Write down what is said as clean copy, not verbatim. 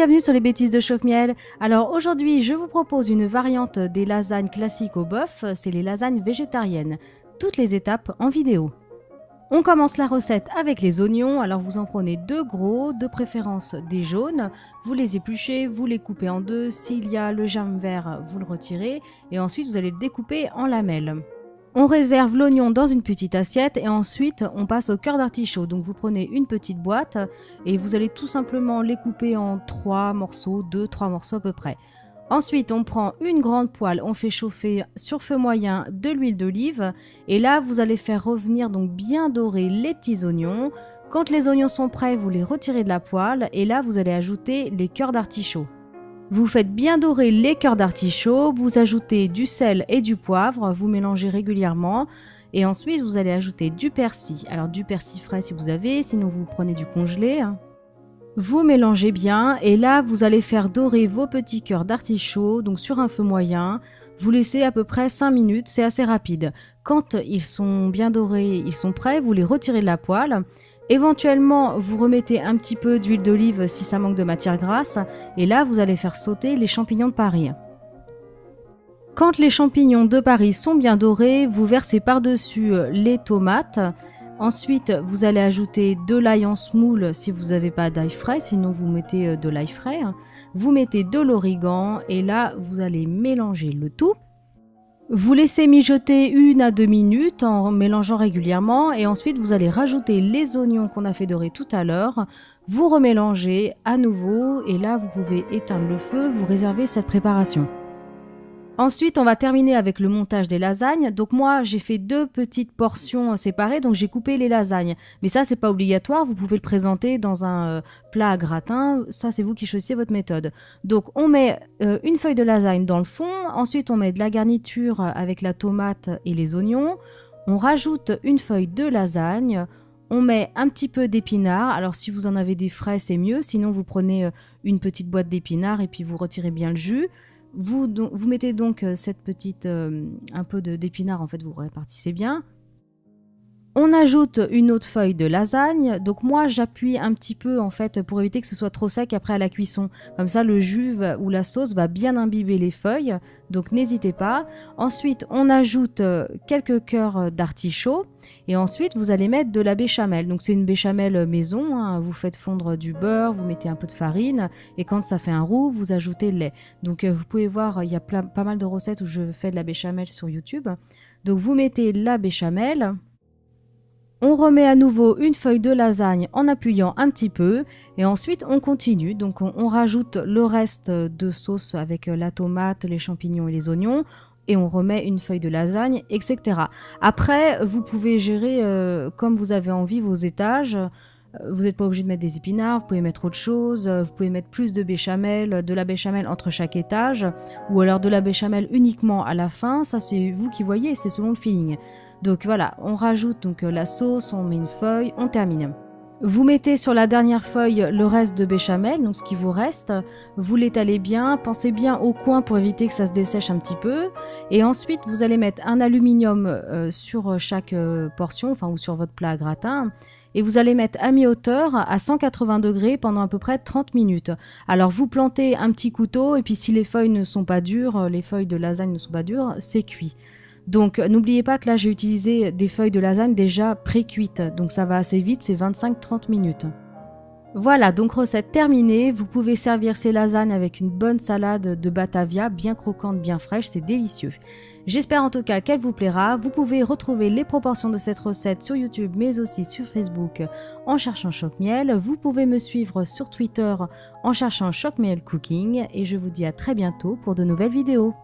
bienvenue sur les bêtises de Choc-Miel. Alors aujourd'hui, je vous propose une variante des lasagnes classiques au bœuf, c'est les lasagnes végétariennes. Toutes les étapes en vidéo. On commence la recette avec les oignons, alors vous en prenez 2 gros, de préférence des jaunes. Vous les épluchez, vous les coupez en deux, s'il y a le germe vert, vous le retirez et ensuite vous allez le découper en lamelles. On réserve l'oignon dans une petite assiette et ensuite on passe au cœur d'artichaut. Donc vous prenez une petite boîte et vous allez tout simplement les couper en 3 morceaux, 2-3 morceaux à peu près. Ensuite on prend une grande poêle, on fait chauffer sur feu moyen de l'huile d'olive et là vous allez faire revenir donc bien dorer les petits oignons. Quand les oignons sont prêts, vous les retirez de la poêle et là vous allez ajouter les cœurs d'artichaut. Vous faites bien dorer les cœurs d'artichaut, vous ajoutez du sel et du poivre, vous mélangez régulièrement et ensuite vous allez ajouter du persil. Alors du persil frais si vous avez, sinon vous prenez du congelé. Vous mélangez bien et là vous allez faire dorer vos petits cœurs d'artichaut donc sur un feu moyen. Vous laissez à peu près 5 minutes, c'est assez rapide. Quand ils sont bien dorés, ils sont prêts, vous les retirez de la poêle. Éventuellement, vous remettez un petit peu d'huile d'olive si ça manque de matière grasse et là, vous allez faire sauter les champignons de Paris. Quand les champignons de Paris sont bien dorés, vous versez par-dessus les tomates. Ensuite, vous allez ajouter de l'ail en semoule si vous n'avez pas d'ail frais, sinon vous mettez de l'ail frais. Vous mettez de l'origan et là, vous allez mélanger le tout. Vous laissez mijoter 1 à 2 minutes en mélangeant régulièrement et ensuite vous allez rajouter les oignons qu'on a fait dorer tout à l'heure. Vous remélangez à nouveau et là vous pouvez éteindre le feu, vous réservez cette préparation. Ensuite, on va terminer avec le montage des lasagnes. Donc moi, j'ai fait 2 petites portions séparées, donc j'ai coupé les lasagnes. Mais ça, c'est pas obligatoire, vous pouvez le présenter dans un plat à gratin. Ça, c'est vous qui choisissez votre méthode. Donc on met une feuille de lasagne dans le fond. Ensuite, on met de la garniture avec la tomate et les oignons. On rajoute une feuille de lasagne. On met un petit peu d'épinards. Alors si vous en avez des frais, c'est mieux. Sinon, vous prenez une petite boîte d'épinards et puis vous retirez bien le jus. Vous mettez donc cette petite, un peu d'épinards, en fait, vous répartissez bien. On ajoute une autre feuille de lasagne. Donc moi, j'appuie un petit peu, en fait, pour éviter que ce soit trop sec après à la cuisson. Comme ça, le jus ou la sauce va bien imbiber les feuilles. Donc n'hésitez pas. Ensuite, on ajoute quelques cœurs d'artichaut. Et ensuite, vous allez mettre de la béchamel. Donc c'est une béchamel maison. Hein. Vous faites fondre du beurre, vous mettez un peu de farine. Et quand ça fait un roux, vous ajoutez le lait. Donc vous pouvez voir, il y a pas mal de recettes où je fais de la béchamel sur YouTube. Donc vous mettez la béchamel. On remet à nouveau une feuille de lasagne en appuyant un petit peu et ensuite on continue. Donc on rajoute le reste de sauce avec la tomate, les champignons et les oignons et on remet une feuille de lasagne, etc. Après, vous pouvez gérer comme vous avez envie vos étages. Vous n'êtes pas obligé de mettre des épinards, vous pouvez mettre autre chose, vous pouvez mettre plus de la béchamel entre chaque étage ou alors de la béchamel uniquement à la fin. Ça c'est vous qui voyez, c'est selon le feeling. Donc voilà, on rajoute donc la sauce, on met une feuille, on termine. Vous mettez sur la dernière feuille le reste de béchamel, donc ce qui vous reste. Vous l'étalez bien, pensez bien au coin pour éviter que ça se dessèche un petit peu. Et ensuite, vous allez mettre un aluminium sur chaque portion, ou sur votre plat à gratin. Et vous allez mettre à mi-hauteur à 180 degrés pendant à peu près 30 minutes. Alors vous plantez un petit couteau et puis si les feuilles ne sont pas dures, les feuilles de lasagne ne sont pas dures, c'est cuit. Donc n'oubliez pas que là j'ai utilisé des feuilles de lasagne déjà pré-cuites, donc ça va assez vite, c'est 25-30 minutes. Voilà, donc recette terminée, vous pouvez servir ces lasagnes avec une bonne salade de batavia, bien croquante, bien fraîche, c'est délicieux. J'espère en tout cas qu'elle vous plaira, vous pouvez retrouver les proportions de cette recette sur YouTube mais aussi sur Facebook en cherchant Choc-Miel, vous pouvez me suivre sur Twitter en cherchant Choc-Miel Cooking et je vous dis à très bientôt pour de nouvelles vidéos.